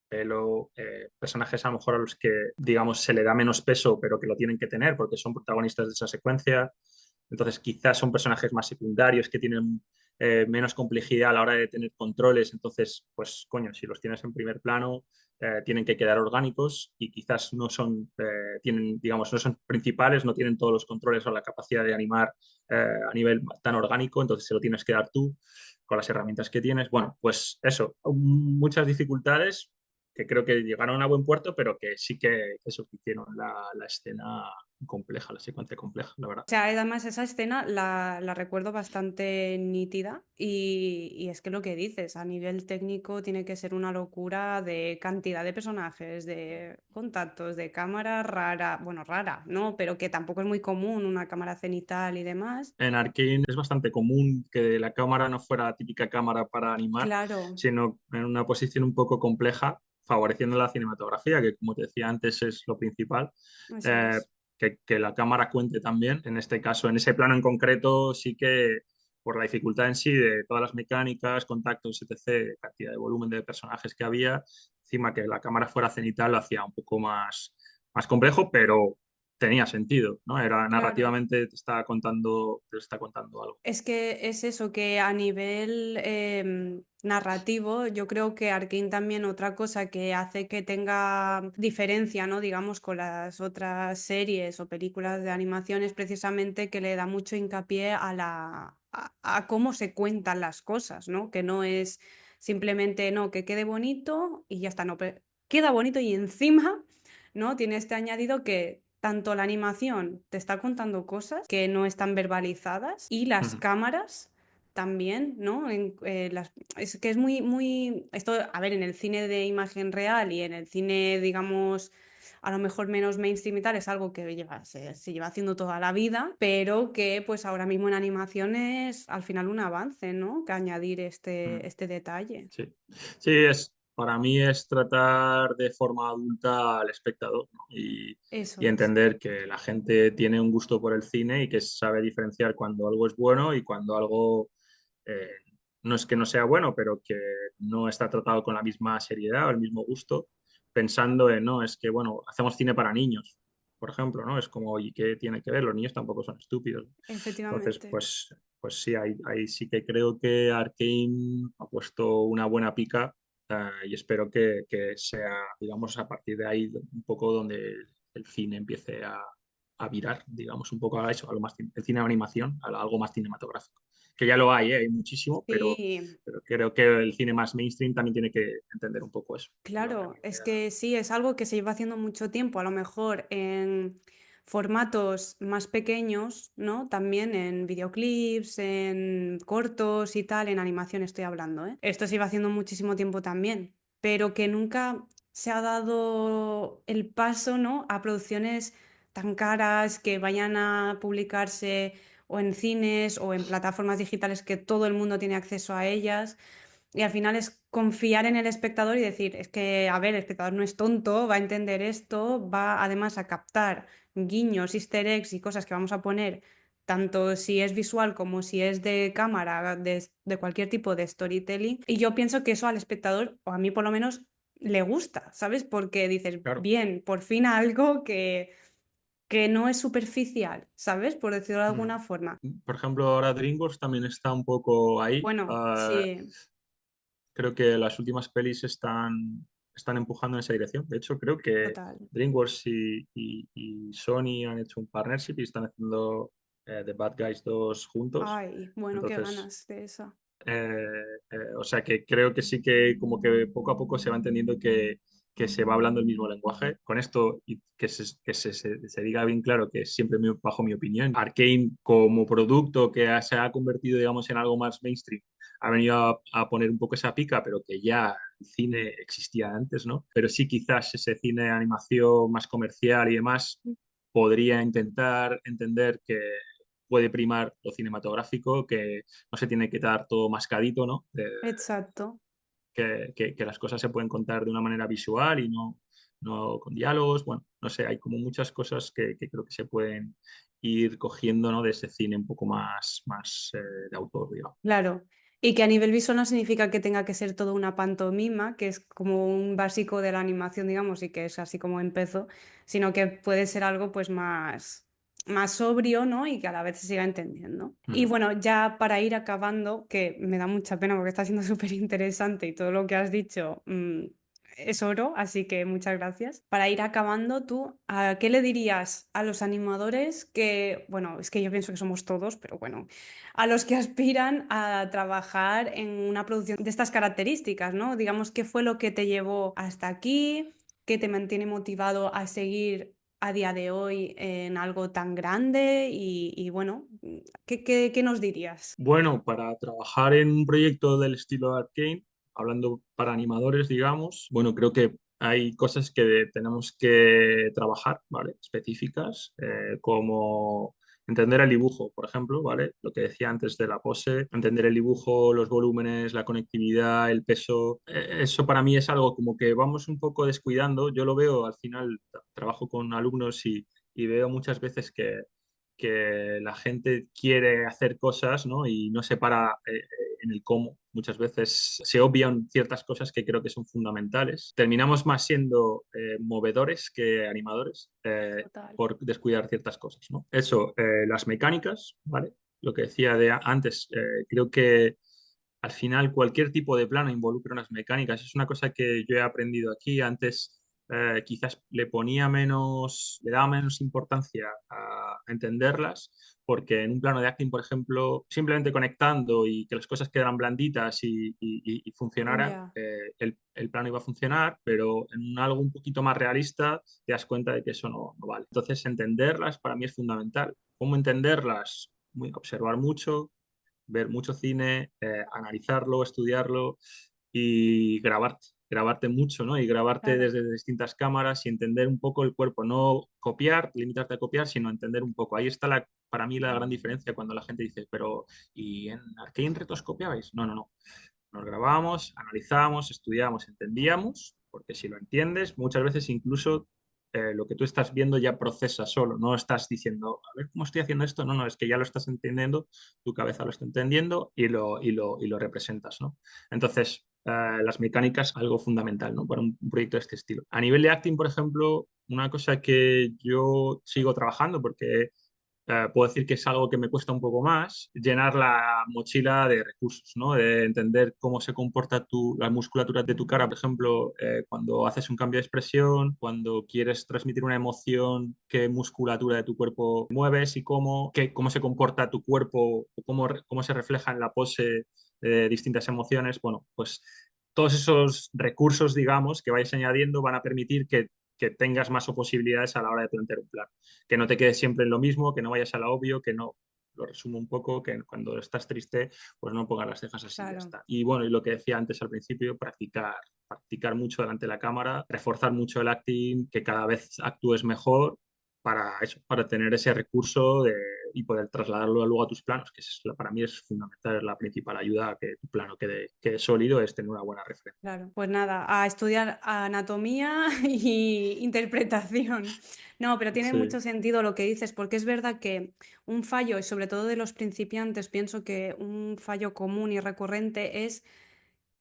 pero personajes a lo mejor a los que, digamos, se le da menos peso, pero que lo tienen que tener porque son protagonistas de esa secuencia. Entonces, quizás son personajes más secundarios que tienen menos complejidad a la hora de tener controles. Entonces, pues, coño, si los tienes en primer plano, tienen que quedar orgánicos y quizás digamos, no son principales, no tienen todos los controles o la capacidad de animar a nivel tan orgánico, entonces se lo tienes que dar tú con las herramientas que tienes. Bueno, pues eso, muchas dificultades que creo que llegaron a buen puerto, pero que sí que eso que hicieron la escena compleja, la secuencia compleja, la verdad. O sea, además esa escena la recuerdo bastante nítida y es que lo que dices, a nivel técnico tiene que ser una locura de cantidad de personajes, de contactos, de cámara rara, bueno, rara, ¿no? Pero que tampoco es muy común, una cámara cenital y demás. En Arcane es bastante común que la cámara no fuera la típica cámara para animar, Claro, sino en una posición un poco compleja, favoreciendo la cinematografía, que como te decía antes es lo principal. eso Eh, es. que la cámara cuente también. En este caso, en ese plano en concreto, sí que por la dificultad en sí de todas las mecánicas, contactos, etc., cantidad de volumen de personajes que había, encima que la cámara fuera cenital lo hacía un poco más complejo, pero tenía sentido, ¿no? Era Claro. narrativamente te está contando algo. Es que es eso, que a nivel narrativo, yo creo que Arcane también otra cosa que hace que tenga diferencia, ¿no? Digamos, con las otras series o películas de animación es precisamente que le da mucho hincapié a cómo se cuentan las cosas, ¿no? Que no es simplemente, no, que quede bonito y ya está, no, queda bonito y encima, ¿no? Tiene este añadido que tanto la animación te está contando cosas que no están verbalizadas y las Ujú. cámaras también, ¿no? Es que es muy, muy... Esto, a ver, en el cine de imagen real y en el cine, digamos, a lo mejor menos mainstream y tal, es algo que se lleva haciendo toda la vida, pero que pues ahora mismo en animación es al final un avance, ¿no? Que añadir Mm. este detalle. Sí, sí, para mí es tratar de forma adulta al espectador, ¿no? Eso Y es. entender que la gente tiene un gusto por el cine y que sabe diferenciar cuando algo es bueno y cuando algo eh, no es que no sea bueno, pero que no está tratado con la misma seriedad o el mismo gusto, pensando en, no, es que, bueno, hacemos cine para niños, por ejemplo, ¿no? Es como, ¿y qué tiene que ver? Los niños tampoco son estúpidos. Entonces, Efectivamente. pues sí, ahí sí que creo que Arkane ha puesto una buena pica y espero que sea, digamos, a partir de ahí un poco donde el cine empiece a virar, digamos, un poco a eso, a lo más, el cine de animación, a algo más cinematográfico. Que ya lo hay muchísimo, Sí. pero creo que el cine más mainstream también tiene que entender un poco eso, lo que a mí Claro, me es da. que sí, es algo que se lleva haciendo mucho tiempo, a lo mejor en formatos más pequeños, ¿no? También en videoclips, en cortos y tal, en animación estoy hablando, ¿eh? Esto se lleva haciendo muchísimo tiempo también, pero que nunca se ha dado el paso, ¿no? A producciones tan caras que vayan a publicarse o en cines o en plataformas digitales que todo el mundo tiene acceso a ellas. Y al final es confiar en el espectador y decir, es que, a ver, el espectador no es tonto, va a entender esto, va además a captar guiños, easter eggs y cosas que vamos a poner, tanto si es visual como si es de cámara, de cualquier tipo de storytelling. Y yo pienso que eso al espectador, o a mí por lo menos, le gusta, ¿sabes? Porque dices, Claro. bien, por fin algo que no es superficial, ¿sabes? Por decirlo de Mm. alguna forma. Por ejemplo, ahora DreamWorks también está un poco ahí. Bueno, sí, Creo que las últimas pelis están empujando en esa dirección. De hecho, creo que total. DreamWorks y Sony han hecho un partnership y están haciendo The Bad Guys 2 juntos. Ay, bueno, qué Entonces, ganas de eso. o sea que creo que sí que como que poco a poco se va entendiendo que se va hablando el mismo lenguaje. Con esto, y se diga bien claro que es siempre bajo mi opinión, Arcane como producto que se ha convertido, digamos, en algo más mainstream, ha venido a poner un poco esa pica, pero que ya el cine existía antes, ¿no? Pero sí quizás ese cine de animación más comercial y demás podría intentar entender que puede primar lo cinematográfico, que no se tiene que dar todo mascadito, ¿no? Exacto. Que las cosas se pueden contar de una manera visual y no con diálogos. Bueno, no sé, hay como muchas cosas que creo que se pueden ir cogiendo, ¿no? De ese cine un poco más de autor, digamos. Claro. Y que a nivel visual no significa que tenga que ser todo una pantomima, que es como un básico de la animación, digamos, y que es así como empezó, sino que puede ser algo pues más sobrio, ¿no? Y que a la vez se siga entendiendo. Y Ujú. bueno, ya para ir acabando, que me da mucha pena porque está siendo súper interesante y todo lo que has dicho, es oro, así que muchas gracias. Para ir acabando, tú, ¿a qué le dirías a los animadores que, bueno, es que yo pienso que somos todos, pero bueno, a los que aspiran a trabajar en una producción de estas características, ¿no? Digamos, ¿qué fue lo que te llevó hasta aquí? ¿Qué te mantiene motivado a seguir a día de hoy en algo tan grande? Y bueno, ¿qué nos dirías? Bueno, para trabajar en un proyecto del estilo Arcane, hablando para animadores, digamos, bueno, creo que hay cosas que tenemos que trabajar, ¿vale? Específicas, como entender el dibujo, por ejemplo, ¿vale? Lo que decía antes de la pose, entender el dibujo, los volúmenes, la conectividad, el peso. Eso para mí es algo como que vamos un poco descuidando. Yo lo veo al final, trabajo con alumnos y veo muchas veces que que la gente quiere hacer cosas, ¿no? Y no se para en el cómo. Muchas veces se obvian ciertas cosas que creo que son fundamentales. Terminamos más siendo movedores que animadores Total. por descuidar ciertas cosas, ¿no? Eso, las mecánicas, ¿vale? Lo que decía antes, creo que al final cualquier tipo de plano involucra unas mecánicas. Es una cosa que yo he aprendido aquí. Antes quizás le daba menos importancia a entenderlas, porque en un plano de acting, por ejemplo, simplemente conectando y que las cosas quedaran blanditas y funcionaran, Ya, el plano iba a funcionar, pero en algo un poquito más realista te das cuenta de que eso no vale. Entonces, entenderlas para mí es fundamental. ¿Cómo entenderlas? Observar mucho, ver mucho cine, analizarlo, estudiarlo y grabarte mucho, ¿no? Y grabarte claro. desde distintas cámaras y entender un poco el cuerpo, no copiar, limitarte a copiar, sino entender un poco. Ahí está para mí la gran diferencia cuando la gente dice, pero ¿y en Arcane retrocopiabais? No, no, no. Nos grabábamos, analizábamos, estudiábamos, entendíamos, porque si lo entiendes, muchas veces incluso lo que tú estás viendo ya procesa solo, no estás diciendo, a ver cómo estoy haciendo esto, no, no, es que ya lo estás entendiendo, tu cabeza lo está entendiendo y lo representas, ¿no? Entonces, las mecánicas, algo fundamental, ¿no? Para un proyecto de este estilo. A nivel de acting, por ejemplo, una cosa que yo sigo trabajando porque puedo decir que es algo que me cuesta un poco más, llenar la mochila de recursos, ¿no? De entender cómo se comporta la musculatura de tu cara, por ejemplo, cuando haces un cambio de expresión, cuando quieres transmitir una emoción, qué musculatura de tu cuerpo mueves y cómo se comporta tu cuerpo, o cómo se refleja en la pose de distintas emociones. Bueno, pues todos esos recursos, digamos, que vayas añadiendo van a permitir que tengas más posibilidades a la hora de plantear un plan, que no te quedes siempre en lo mismo, que no vayas a lo obvio, que no, lo resumo un poco, que cuando estás triste, pues no pongas las cejas así y ya Claro. está. Y bueno, y lo que decía antes al principio, practicar mucho delante de la cámara, reforzar mucho el acting, que cada vez actúes mejor para eso, para tener ese recurso y poder trasladarlo luego a tus planos, que para mí es fundamental, es la principal ayuda a que tu plano quede sólido, es tener una buena referencia. Claro, pues nada, a estudiar anatomía y interpretación. No, pero tiene Sí. mucho sentido lo que dices, porque es verdad que un fallo, y sobre todo de los principiantes, pienso que un fallo común y recurrente es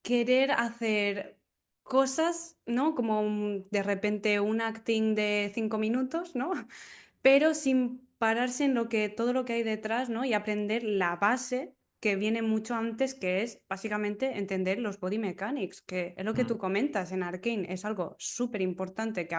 querer hacer cosas, ¿no? Como de repente un acting de 5 minutos, ¿no? Pero sin pararse en todo lo que hay detrás, ¿no? Y aprender la base que viene mucho antes, que es básicamente entender los body mechanics, que es lo que tú Mm. comentas en Arcane, es algo súper importante que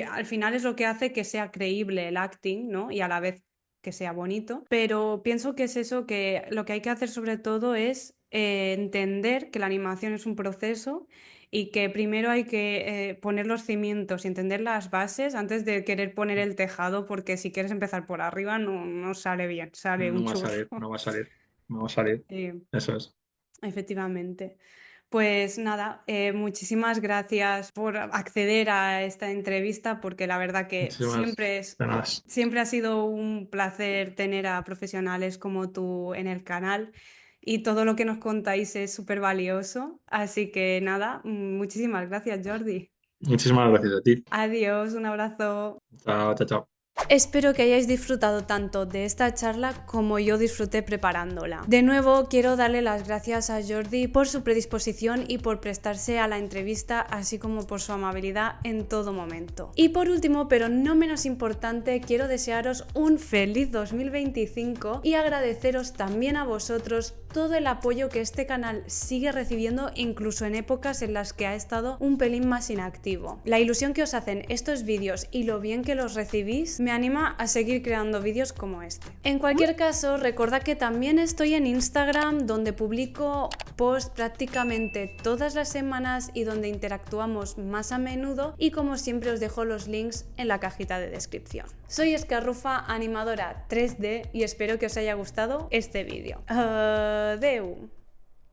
al final es lo que hace que sea creíble el acting, ¿no? Y a la vez que sea bonito, pero pienso que es eso, que lo que hay que hacer sobre todo es entender que la animación es un proceso y que primero hay que poner los cimientos y entender las bases antes de querer poner el tejado, porque si quieres empezar por arriba no sale bien, sale No un va a churro. salir, no va a salir, no va a salir. Sí, Eso es. efectivamente. Pues nada, muchísimas gracias por acceder a esta entrevista, porque la verdad que Muchísimas ganas. siempre ha sido un placer tener a profesionales como tú en el canal y todo lo que nos contáis es súper valioso. Así que nada, muchísimas gracias, Jordi. Muchísimas gracias a ti. Adiós, un abrazo. Chao, chao, chao. Espero que hayáis disfrutado tanto de esta charla como yo disfruté preparándola. De nuevo, quiero darle las gracias a Jordi por su predisposición y por prestarse a la entrevista, así como por su amabilidad en todo momento. Y por último, pero no menos importante, quiero desearos un feliz 2025 y agradeceros también a vosotros todo el apoyo que este canal sigue recibiendo, incluso en épocas en las que ha estado un pelín más inactivo. La ilusión que os hacen estos vídeos y lo bien que los recibís me anima a seguir creando vídeos como este. En cualquier caso, recordad que también estoy en Instagram, donde publico posts prácticamente todas las semanas y donde interactuamos más a menudo, y como siempre os dejo los links en la cajita de descripción. Soy Escarrufa, animadora 3D, y espero que os haya gustado este vídeo. Adeu!